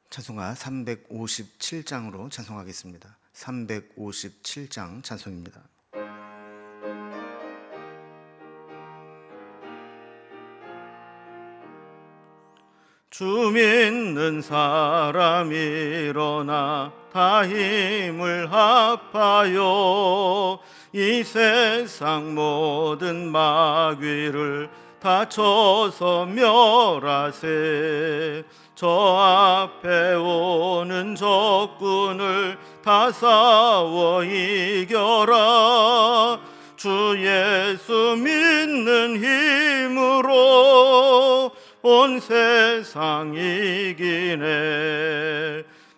찬송가 357장으로 찬송하겠습니다. 357장 찬송입니다. 주 믿는 사람 일어나 다 힘을 합하여 이 세상 모든 마귀를 다 쳐서 멸하세. 저 앞에 오는 적군을 다 싸워 이겨라. 주 예수 믿는 힘으로 온 세상 이기네.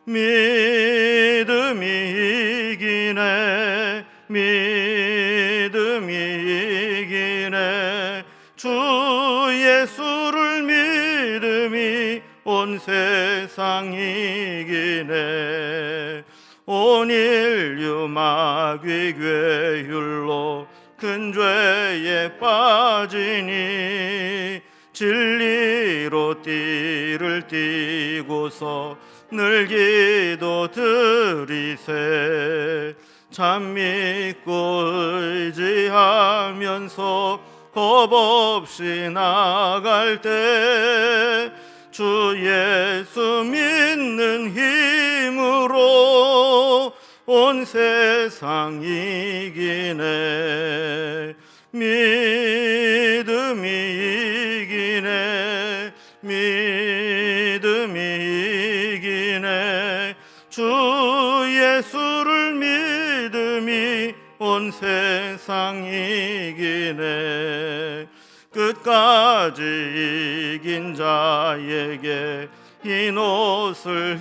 믿음이 이기네. 믿음이 이기네. 주 예수를 믿음이 온 세상 이기네. 온 인류 마귀 괴율로 큰 죄에 빠지니 진리로 띠를 띠고서 늘 기도 드리세. 참 믿고 의지하면서 겁 없이 나갈 때 주 예수 믿는 힘으로 온 세상 이기네. 믿음이 이기네. 믿음이 이기네. 주 예수를 믿음이 온 세상 이기네. 끝까지 이긴 자에게 흰 옷을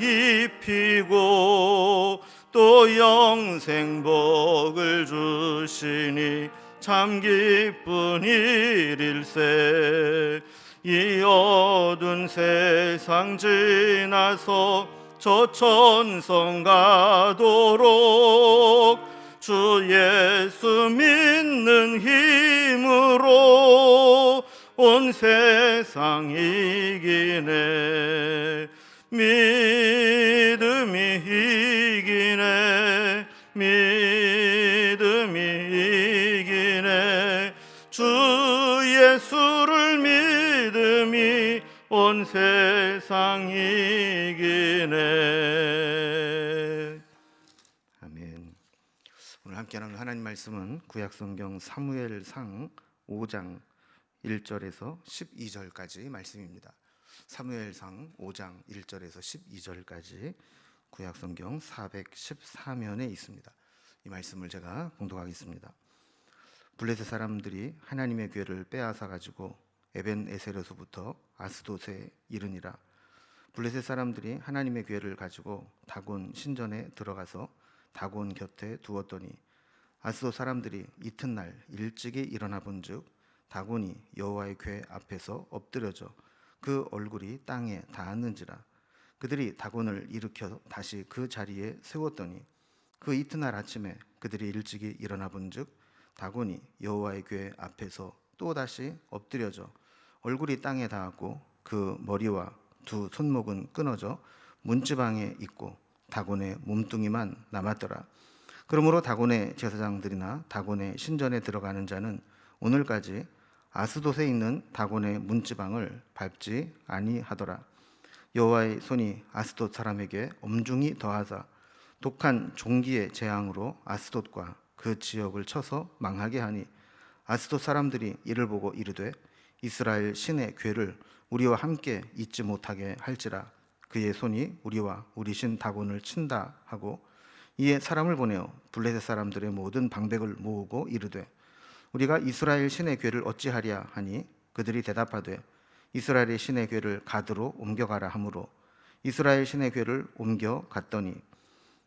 입히고 또 영생복을 주시니 참 기쁜 일일세. 이 어두운 세상 지나서 저 천성 가도록 주 예수 믿는 힘으로 온 세상 이기네. 믿음이 이기네. 믿음이 이기네. 주 예수를 믿음이 온 세상 이기네. 아멘. 오늘 함께 나눌 하나님 말씀은 구약성경 사무엘상 5장 1절에서 12절까지 말씀입니다. 사무엘상 5장 1절에서 12절까지 구약성경 414면에 있습니다. 이 말씀을 제가 봉독하겠습니다. 블레셋 사람들이 하나님의 궤를 빼앗아 가지고 에벤에셀에서부터 아스돗에 이르니라. 블레셋 사람들이 하나님의 궤를 가지고 다곤 신전에 들어가서 다곤 곁에 두었더니 아스돗 사람들이 이튿날 일찍이 일어나 본즉 다곤이 여호와의 궤 앞에서 엎드려져 그 얼굴이 땅에 닿았는지라. 그들이 다곤을 일으켜 다시 그 자리에 세웠더니 그 이튿날 아침에 그들이 일찍이 일어나 본즉 다곤이 여호와의 궤 앞에서 또 다시 엎드려져 얼굴이 땅에 닿았고 그 머리와 두 손목은 끊어져 문지방에 있고 다곤의 몸뚱이만 남았더라. 그러므로 다곤의 제사장들이나 다곤의 신전에 들어가는 자는 오늘까지 아스돗에 있는 다곤의 문지방을 밟지 아니하더라. 여호와의 손이 아스돗 사람에게 엄중히 더하사 독한 종기의 재앙으로 아스돗과 그 지역을 쳐서 망하게 하니 아스돗 사람들이 이를 보고 이르되 이스라엘 신의 궤를 우리와 함께 잊지 못하게 할지라. 그의 손이 우리와 우리 신 다곤을 친다 하고 이에 사람을 보내어 블레셋 사람들의 모든 방백을 모으고 이르되 우리가 이스라엘 신의 궤를 어찌하랴 하니 그들이 대답하되 이스라엘의 신의 궤를 가드로 옮겨가라 하므로 이스라엘 신의 궤를 옮겨갔더니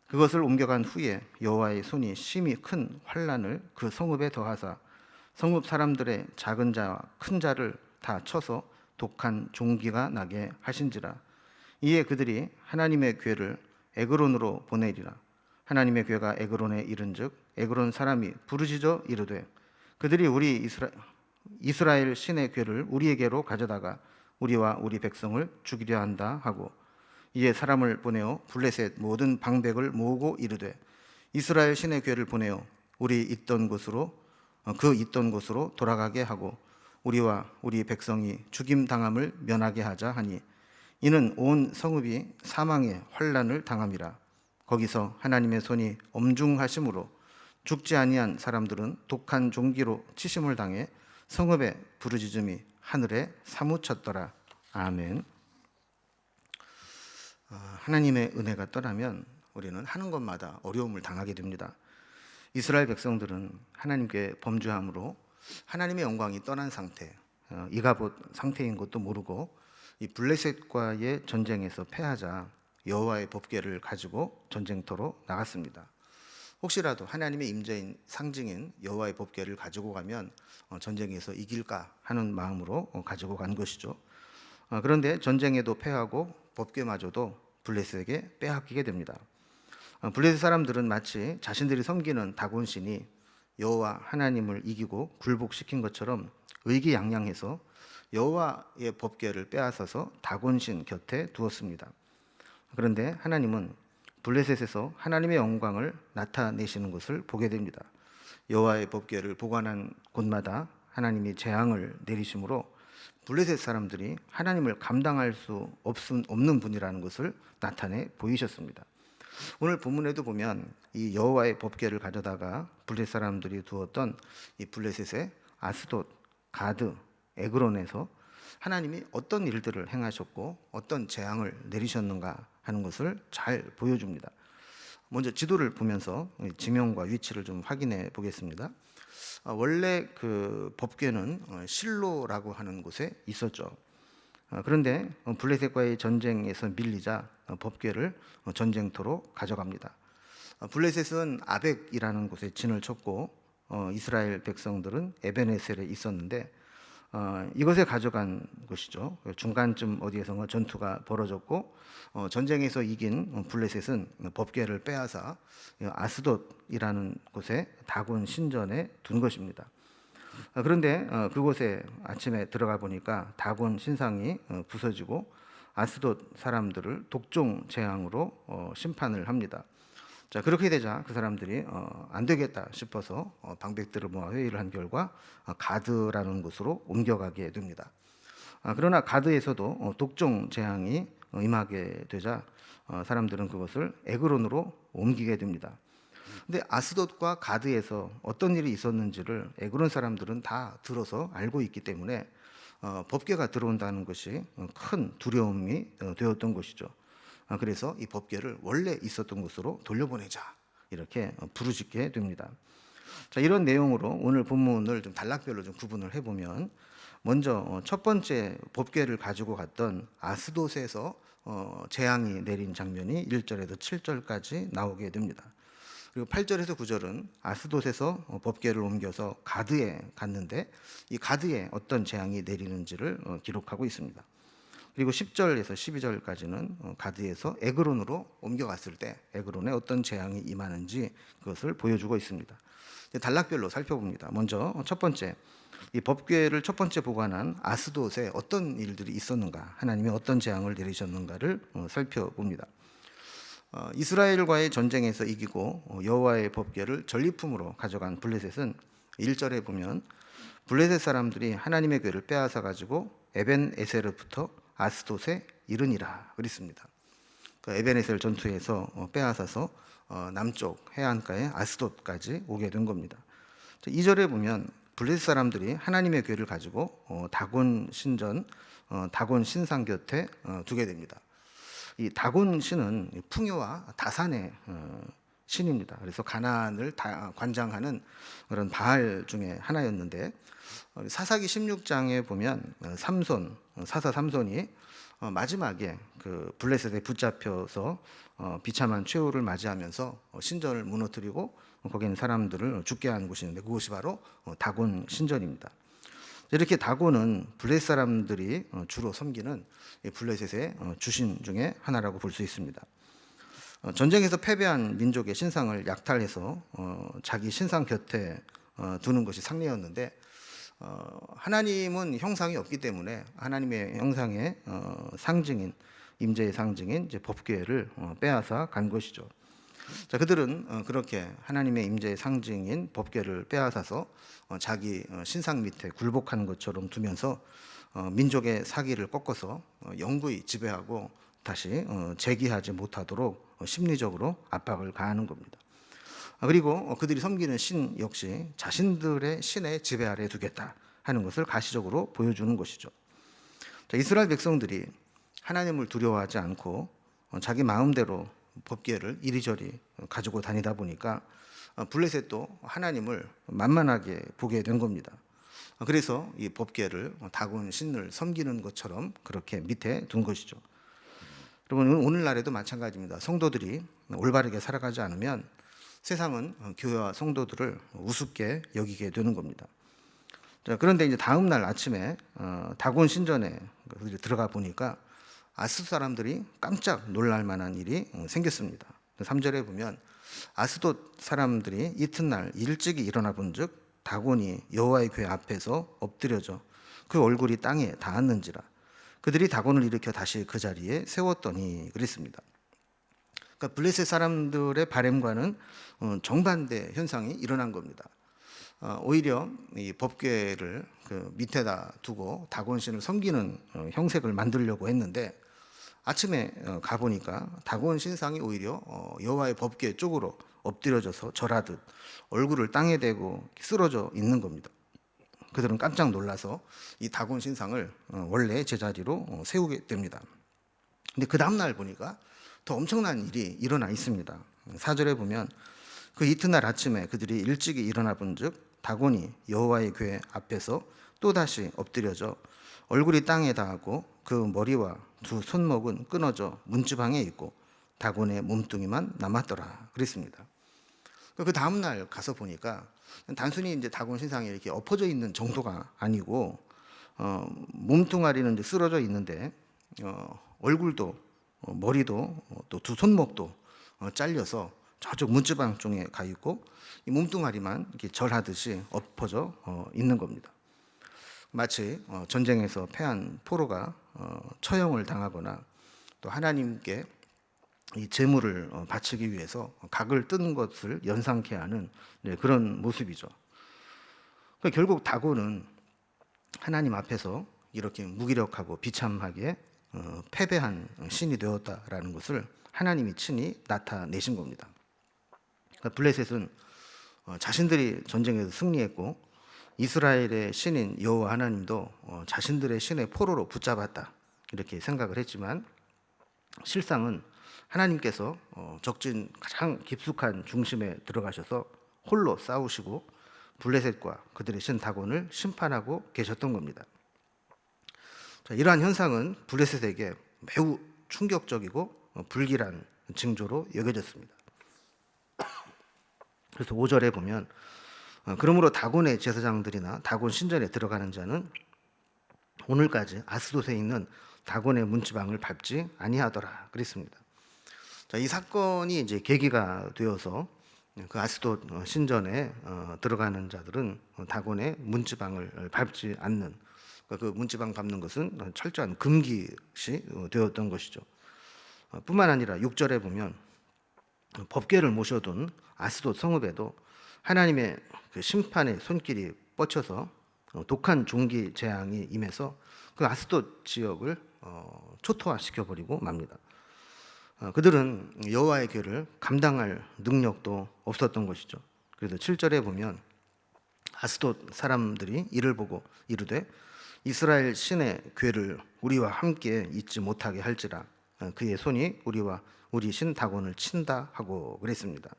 그것을 옮겨간 후에 여호와의 손이 심히 큰 환난을 그 성읍에 더하사 성읍 사람들의 작은 자와 큰 자를 다 쳐서 독한 종기가 나게 하신지라. 이에 그들이 하나님의 궤를 에그론으로 보내리라. 하나님의 궤가 에그론에 이른즉 에그론 사람이 부르짖어 이르되 그들이 우리 이스라엘 신의 궤를 우리에게로 가져다가 우리와 우리 백성을 죽이려 한다 하고 이에 사람을 보내어 블레셋 모든 방백을 모으고 이르되 이스라엘 신의 괴를 보내어 우리 있던 곳으로 그 있던 곳으로 돌아가게 하고 우리와 우리 백성이 죽임 당함을 면하게 하자 하니 이는 온 성읍이 사망의 환난을 당함이라. 거기서 하나님의 손이 엄중하심으로 죽지 아니한 사람들은 독한 종기로 치심을 당해 성읍의 부르짖음이 하늘에 사무쳤더라. 아멘. 하나님의 은혜가 떠나면 우리는 하는 것마다 어려움을 당하게 됩니다. 이스라엘 백성들은 하나님께 범죄함으로 하나님의 영광이 떠난 상태, 이가봇 상태인 것도 모르고 이 블레셋과의 전쟁에서 패하자 여호와의 법궤를 가지고 전쟁터로 나갔습니다. 혹시라도 하나님의 임재인 상징인 여호와의 법궤를 가지고 가면 전쟁에서 이길까 하는 마음으로 가지고 간 것이죠. 그런데 전쟁에도 패하고 법궤마저도 블레셋에게 빼앗기게 됩니다. 블레셋 사람들은 마치 자신들이 섬기는 다곤신이 여호와 하나님을 이기고 굴복시킨 것처럼 의기양양해서 여호와의 법궤를 빼앗아서 다곤신 곁에 두었습니다. 그런데 하나님은 블레셋에서 하나님의 영광을 나타내시는 것을 보게 됩니다. 여호와의 법궤를 보관한 곳마다 하나님이 재앙을 내리심으로 블레셋 사람들이 하나님을 감당할 수 없는 분이라는 것을 나타내 보이셨습니다. 오늘 본문에도 보면 이 여호와의 법궤를 가져다가 블레셋 사람들이 두었던 이 블레셋의 아스돗, 가드, 에그론에서 하나님이 어떤 일들을 행하셨고 어떤 재앙을 내리셨는가 하는 것을 잘 보여줍니다. 먼저 지도를 보면서 지명과 위치를 좀 확인해 보겠습니다. 원래 그 법궤는 실로라고 하는 곳에 있었죠. 그런데 블레셋과의 전쟁에서 밀리자 법궤를 전쟁터로 가져갑니다. 블레셋은 아벡이라는 곳에 진을 쳤고 이스라엘 백성들은 에벤에셀에 있었는데 이것에 가져간 것이죠. 중간쯤 어디에선가 전투가 벌어졌고 전쟁에서 이긴 블레셋은 법궤를 빼앗아 아스돗이라는 곳에 다곤 신전에 둔 것입니다. 그런데 그곳에 아침에 들어가 보니까 다곤 신상이 부서지고 아스돗 사람들을 독종 재앙으로 심판을 합니다. 자, 그렇게 되자 그 사람들이 안 되겠다 싶어서 방백들을 모아 회의를 한 결과 가드라는 곳으로 옮겨가게 됩니다. 그러나 가드에서도 독종 재앙이 임하게 되자 사람들은 그것을 에그론으로 옮기게 됩니다. 근데 아스돗과 가드에서 어떤 일이 있었는지를 에그론 사람들은 다 들어서 알고 있기 때문에 법궤가 들어온다는 것이 큰 두려움이 되었던 것이죠. 그래서 이 법궤를 원래 있었던 곳으로 돌려보내자 이렇게 부르짖게 됩니다. 자, 이런 내용으로 오늘 본문을 좀 단락별로 좀 구분을 해보면 먼저 첫 번째 법궤를 가지고 갔던 아스돗에서 재앙이 내린 장면이 1절에서 7절까지 나오게 됩니다. 그리고 8절에서 9절은 아스돗에서 법궤를 옮겨서 가드에 갔는데 이 가드에 어떤 재앙이 내리는지를 기록하고 있습니다. 그리고 10절에서 12절까지는 가드에서 에그론으로 옮겨갔을 때 에그론에 어떤 재앙이 임하는지 그것을 보여주고 있습니다. 단락별로 살펴봅니다. 먼저 첫 번째, 이 법궤를 첫 번째 보관한 아스돗에 어떤 일들이 있었는가, 하나님이 어떤 재앙을 내리셨는가를 살펴봅니다. 이스라엘과의 전쟁에서 이기고 여호와의 법궤를 전리품으로 가져간 블레셋은 1절에 보면 블레셋 사람들이 하나님의 궤를 빼앗아 가지고 에벤에셀부터 아스돗에 이르니라 그랬습니다. 그 에벤에셀 전투에서 빼앗아서 남쪽 해안가의 아스돗까지 오게 된 겁니다. 2절에 보면 블레셋 사람들이 하나님의 궤를 가지고 다곤 신전, 다곤 신상 곁에 두게 됩니다. 이 다곤 신은 풍요와 다산의 신입니다. 그래서 가나안을 관장하는 그런 바알 중에 하나였는데 사사기 16장에 보면 사사 삼손이 마지막에 그 블레셋에 붙잡혀서 비참한 최후를 맞이하면서 신전을 무너뜨리고 거기는 사람들을 죽게 한 곳이 있는데 그곳이 바로 다곤 신전입니다. 이렇게 다곤은 블레셋 사람들이 주로 섬기는 블레셋의 주신 중에 하나라고 볼 수 있습니다. 전쟁에서 패배한 민족의 신상을 약탈해서 자기 신상 곁에 두는 것이 상례였는데 하나님은 형상이 없기 때문에 하나님의 형상의 상징인 임재의 상징인 이제 법궤를 빼앗아 간 것이죠. 자, 그들은 그렇게 하나님의 임재의 상징인 법궤를 빼앗아서 자기 신상 밑에 굴복하는 것처럼 두면서 민족의 사기를 꺾어서 영구히 지배하고 다시 재기하지 못하도록 심리적으로 압박을 가하는 겁니다. 그리고 그들이 섬기는 신 역시 자신들의 신의 지배 아래 두겠다 하는 것을 가시적으로 보여주는 것이죠. 자, 이스라엘 백성들이 하나님을 두려워하지 않고 자기 마음대로 법궤를 이리저리 가지고 다니다 보니까 블레셋도 하나님을 만만하게 보게 된 겁니다. 그래서 이 법궤를 다곤 신을 섬기는 것처럼 그렇게 밑에 둔 것이죠. 여러분, 오늘날에도 마찬가지입니다. 성도들이 올바르게 살아가지 않으면 세상은 교회와 성도들을 우습게 여기게 되는 겁니다. 자, 그런데 이제 다음 날 아침에 다곤 신전에 그들이 들어가 보니까 아스도 사람들이 깜짝 놀랄 만한 일이 생겼습니다. 3절에 보면 아스돗 사람들이 이튿날 일찍이 일어나 본즉 다곤이 여호와의 궤 앞에서 엎드려져 그 얼굴이 땅에 닿았는지라. 그들이 다곤을 일으켜 다시 그 자리에 세웠더니 그랬습니다. 그러니까 블레셋 사람들의 바램과는 정반대 현상이 일어난 겁니다. 오히려 이 법궤를 그 밑에다 두고 다곤 신을 섬기는 형색을 만들려고 했는데 아침에 가보니까 다곤 신상이 오히려 여호와의 법궤 쪽으로 엎드려져서 절하듯 얼굴을 땅에 대고 쓰러져 있는 겁니다. 그들은 깜짝 놀라서 이 다곤 신상을 원래 제자리로 세우게 됩니다. 근데 그 다음날 보니까 더 엄청난 일이 일어나 있습니다. 4절에 보면 그 이튿날 아침에 그들이 일찍이 일어나 본즉 다곤이 여호와의 궤 앞에서 또다시 엎드려져 얼굴이 땅에 닿고 그 머리와 두 손목은 끊어져 문지방에 있고 다곤의 몸뚱이만 남았더라 그랬습니다. 그 다음 날 가서 보니까 단순히 이제 다곤 신상이 이렇게 엎어져 있는 정도가 아니고 몸뚱아리는 이제 쓰러져 있는데 얼굴도 머리도 또 두 손목도 잘려서 저쪽 문지방 쪽에 가 있고 이 몸뚱아리만 이렇게 절하듯이 엎어져 있는 겁니다. 마치 전쟁에서 패한 포로가 처형을 당하거나 또 하나님께 이 제물을 바치기 위해서 각을 뜬 것을 연상케 하는 그런 모습이죠. 그러니까 결국 다곤은 하나님 앞에서 이렇게 무기력하고 비참하게 패배한 신이 되었다라는 것을 하나님이 친히 나타내신 겁니다. 그러니까 블레셋은 자신들이 전쟁에서 승리했고 이스라엘의 신인 여호와 하나님도 자신들의 신의 포로로 붙잡았다 이렇게 생각을 했지만 실상은 하나님께서 적진 가장 깊숙한 중심에 들어가셔서 홀로 싸우시고 블레셋과 그들의 신 다곤을 심판하고 계셨던 겁니다. 자, 이러한 현상은 블레셋에게 매우 충격적이고 불길한 징조로 여겨졌습니다. 그래서 5절에 보면 그러므로 다곤의 제사장들이나 다곤 신전에 들어가는 자는 오늘까지 아스돗에 있는 다곤의 문지방을 밟지 아니하더라 그랬습니다. 자, 이 사건이 이제 계기가 되어서 그 아스돗 신전에 들어가는 자들은 다곤의 문지방을 밟지 않는 그 문지방 밟는 것은 철저한 금기시 되었던 것이죠. 뿐만 아니라 6절에 보면 법궤를 모셔둔 아스돗 성읍에도 하나님의 그 심판의 손길이 뻗쳐서 독한 종기 재앙이 임해서 그 아스돗 지역을 초토화시켜 버리고 맙니다. 그들은 여호와의 궤를 감당할 능력도 없었던 것이죠. 그래서 7절에 보면 아스돗 사람들이 이를 보고 이르되 이스라엘 신의 궤를 우리와 함께 있지 못하게 할지라 그의 손이 우리와 우리 신 다곤을 친다 하고 그랬습니다.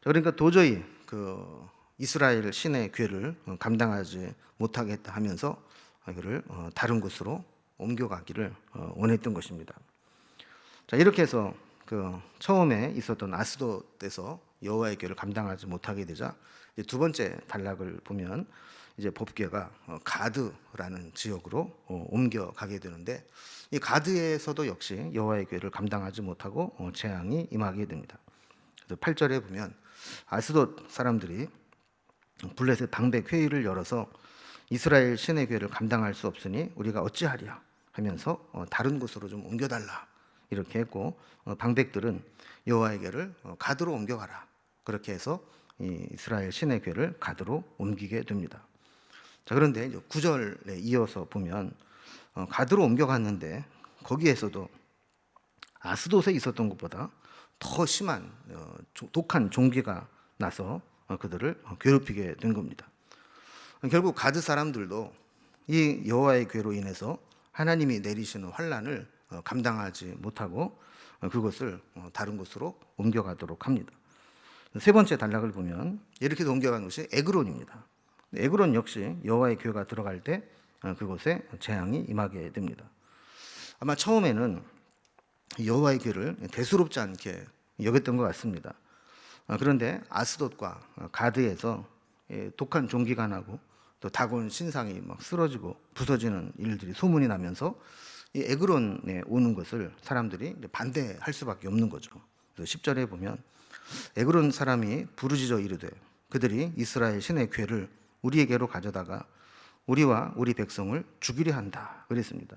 그러니까 도저히 그 이스라엘 신의 궤를 감당하지 못하겠다 하면서 그를 다른 곳으로 옮겨가기를 원했던 것입니다. 자, 이렇게 해서 그 처음에 있었던 아스돗에서 여호와의 궤를 감당하지 못하게 되자 이제 두 번째 단락을 보면 이제 법궤가 가드라는 지역으로 옮겨가게 되는데 이 가드에서도 역시 여호와의 궤를 감당하지 못하고 재앙이 임하게 됩니다. 그래서 8절에 보면 아스돗 사람들이 블레셋 방백 회의를 열어서 이스라엘 신의 궤를 감당할 수 없으니 우리가 어찌하랴 하면서 다른 곳으로 좀 옮겨달라 이렇게 했고, 방백들은 여호와의 궤를 가드로 옮겨가라 그렇게 해서 이 이스라엘 신의 궤를 가드로 옮기게 됩니다. 자, 그런데 9절에 이어서 보면 가드로 옮겨갔는데 거기에서도 아스돗에 있었던 것보다 더 심한 독한 종기가 나서 그들을 괴롭히게 된 겁니다. 결국 가드 사람들도 이 여호와의 궤로 인해서 하나님이 내리시는 환난을 감당하지 못하고 그것을 다른 곳으로 옮겨가도록 합니다. 세 번째 단락을 보면 이렇게 옮겨간 곳이 에그론입니다. 에그론 역시 여호와의 궤가 들어갈 때 그곳에 재앙이 임하게 됩니다. 아마 처음에는 여호와의 궤를 대수롭지 않게 여겼던 것 같습니다. 그런데 아스돗과 가드에서 독한 종기가 나고 또 다곤 신상이 막 쓰러지고 부서지는 일들이 소문이 나면서 이 에그론에 오는 것을 사람들이 반대할 수밖에 없는 거죠. 10절에 보면 에그론 사람이 부르짖어 이르되 그들이 이스라엘 신의 궤를 우리에게로 가져다가 우리와 우리 백성을 죽이려 한다 그랬습니다.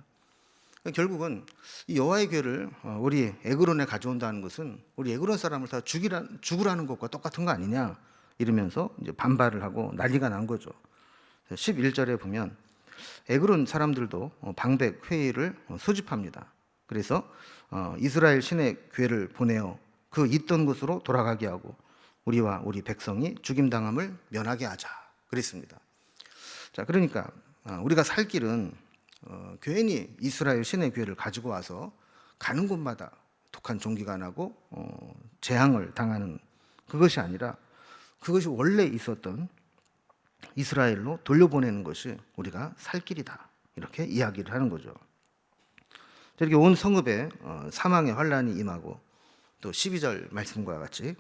결국은 이 여호와의 궤를 우리 에그론에 가져온다는 것은 우리 에그론 사람을 다 죽으라는 것과 똑같은 거 아니냐 이러면서 이제 반발을 하고 난리가 난 거죠. 11절에 보면 에그론 사람들도 방백 회의를 소집합니다. 그래서 이스라엘 신의 궤를 보내어 그 있던 곳으로 돌아가게 하고 우리와 우리 백성이 죽임당함을 면하게 하자 그랬습니다. 자, 그러니까 우리가 살 길은 괜히 이스라엘 신의 궤를 가지고 와서 가는 곳마다 독한 종기가 나고 재앙을 당하는 그것이 아니라 그것이 원래 있었던 이스라엘로 돌려보내는 것이 우리가 살 길이다 이렇게 이야기를 하는 거죠. 이렇게 온 성읍에 사망의 환란이 임하고 또 12절 말씀과 같이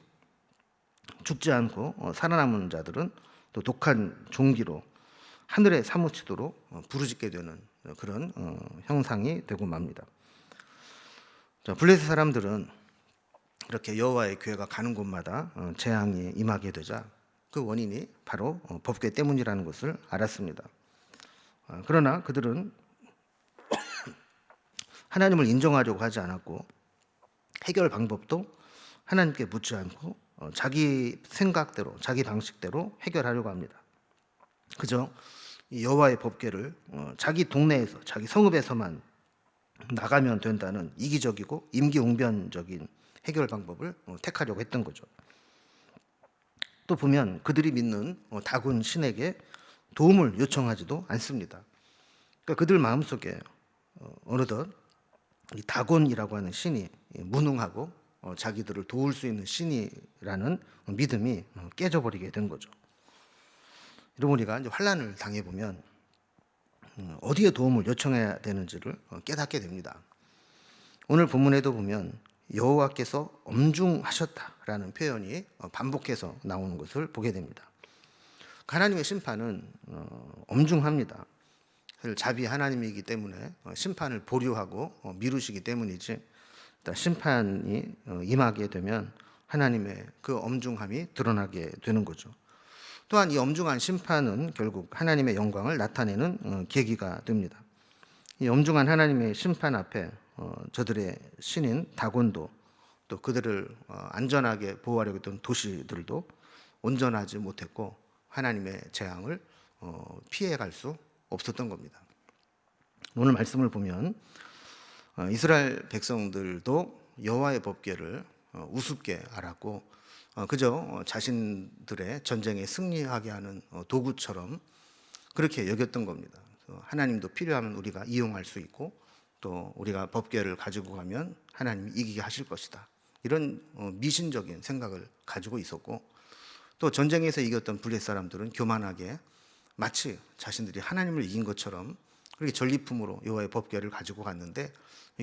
죽지 않고 살아남은 자들은 또 독한 종기로 하늘에 사무치도록 부르짖게 되는 그런 형상이 되고 맙니다. 자, 블레셋 사람들은 이렇게 여호와의 궤가 가는 곳마다 재앙이 임하게 되자 그 원인이 바로 법궤 때문이라는 것을 알았습니다. 그러나 그들은 하나님을 인정하려고 하지 않았고 해결 방법도 하나님께 묻지 않고 자기 생각대로 자기 방식대로 해결하려고 합니다. 그저 여호와의 법궤를 자기 동네에서 자기 성읍에서만 나가면 된다는 이기적이고 임기응변적인 해결 방법을 택하려고 했던 거죠. 또 보면 그들이 믿는 다곤 신에게 도움을 요청하지도 않습니다. 그러니까 그들 마음속에 어느덧 이 다곤이라고 하는 신이 무능하고 자기들을 도울 수 있는 신이라는 믿음이 깨져버리게 된 거죠. 여러분, 우리가 이제 환난을 당해 보면 어디에 도움을 요청해야 되는지를 깨닫게 됩니다. 오늘 본문에도 보면 여호와께서 엄중하셨다라는 표현이 반복해서 나오는 것을 보게 됩니다. 하나님의 심판은 엄중합니다. 자비 하나님이기 때문에 심판을 보류하고 미루시기 때문이지 심판이 임하게 되면 하나님의 그 엄중함이 드러나게 되는 거죠. 또한 이 엄중한 심판은 결국 하나님의 영광을 나타내는 계기가 됩니다. 이 엄중한 하나님의 심판 앞에 저들의 신인 다곤도 또 그들을 안전하게 보호하려고 했던 도시들도 온전하지 못했고 하나님의 재앙을 피해갈 수 없었던 겁니다. 오늘 말씀을 보면 이스라엘 백성들도 여호와의 법궤를 우습게 알았고 그저 자신들의 전쟁에 승리하게 하는 도구처럼 그렇게 여겼던 겁니다. 하나님도 필요하면 우리가 이용할 수 있고 또 우리가 법궤를 가지고 가면 하나님이 이기게 하실 것이다. 이런 미신적인 생각을 가지고 있었고 또 전쟁에서 이겼던 블레셋 사람들은 교만하게 마치 자신들이 하나님을 이긴 것처럼 그렇게 전리품으로 여호와의 법궤를 가지고 갔는데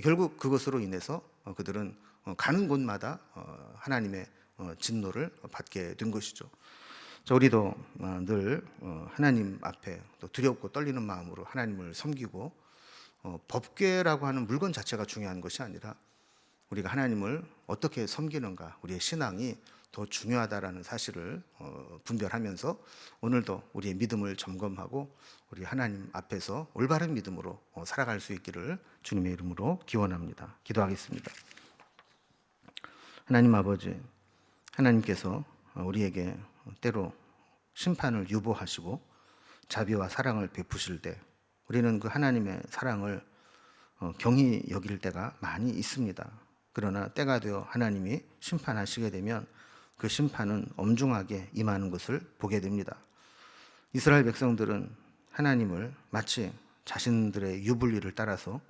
결국 그것으로 인해서 그들은 가는 곳마다 하나님의 진노를 받게 된 것이죠. 자, 우리도 늘 하나님 앞에 또 두렵고 떨리는 마음으로 하나님을 섬기고 법궤라고 하는 물건 자체가 중요한 것이 아니라 우리가 하나님을 어떻게 섬기는가, 우리의 신앙이 더 중요하다라는 사실을 분별하면서 오늘도 우리의 믿음을 점검하고 우리 하나님 앞에서 올바른 믿음으로 살아갈 수 있기를 주님의 이름으로 기원합니다. 기도하겠습니다. 하나님 아버지, 하나님께서 우리에게 때로 심판을 유보하시고 자비와 사랑을 베푸실 때 우리는 그 하나님의 사랑을 경히 여길 때가 많이 있습니다. 그러나 때가 되어 하나님이 심판하시게 되면 그 심판은 엄중하게 임하는 것을 보게 됩니다. 이스라엘 백성들은 하나님을 마치 자신들의 유불리를 따라서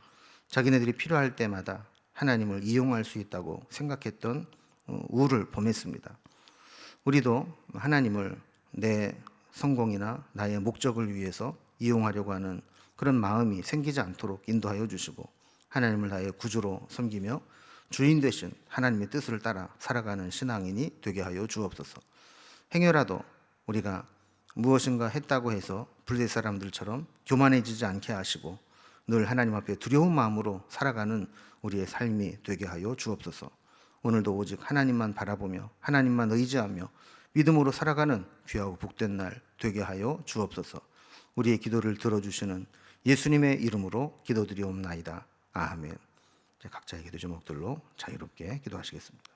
자기네들이 필요할 때마다 하나님을 이용할 수 있다고 생각했던 우를 범했습니다. 우리도 하나님을 내 성공이나 나의 목적을 위해서 이용하려고 하는 그런 마음이 생기지 않도록 인도하여 주시고 하나님을 나의 구주로 섬기며 주인 되신 하나님의 뜻을 따라 살아가는 신앙인이 되게 하여 주옵소서. 행여라도 우리가 무엇인가 했다고 해서 블레 사람들처럼 교만해지지 않게 하시고 늘 하나님 앞에 두려운 마음으로 살아가는 우리의 삶이 되게 하여 주옵소서. 오늘도 오직 하나님만 바라보며 하나님만 의지하며 믿음으로 살아가는 귀하고 복된 날 되게 하여 주옵소서. 우리의 기도를 들어주시는 예수님의 이름으로 기도드리옵나이다. 아멘. 각자의 기도 제목들로 자유롭게 기도하시겠습니다.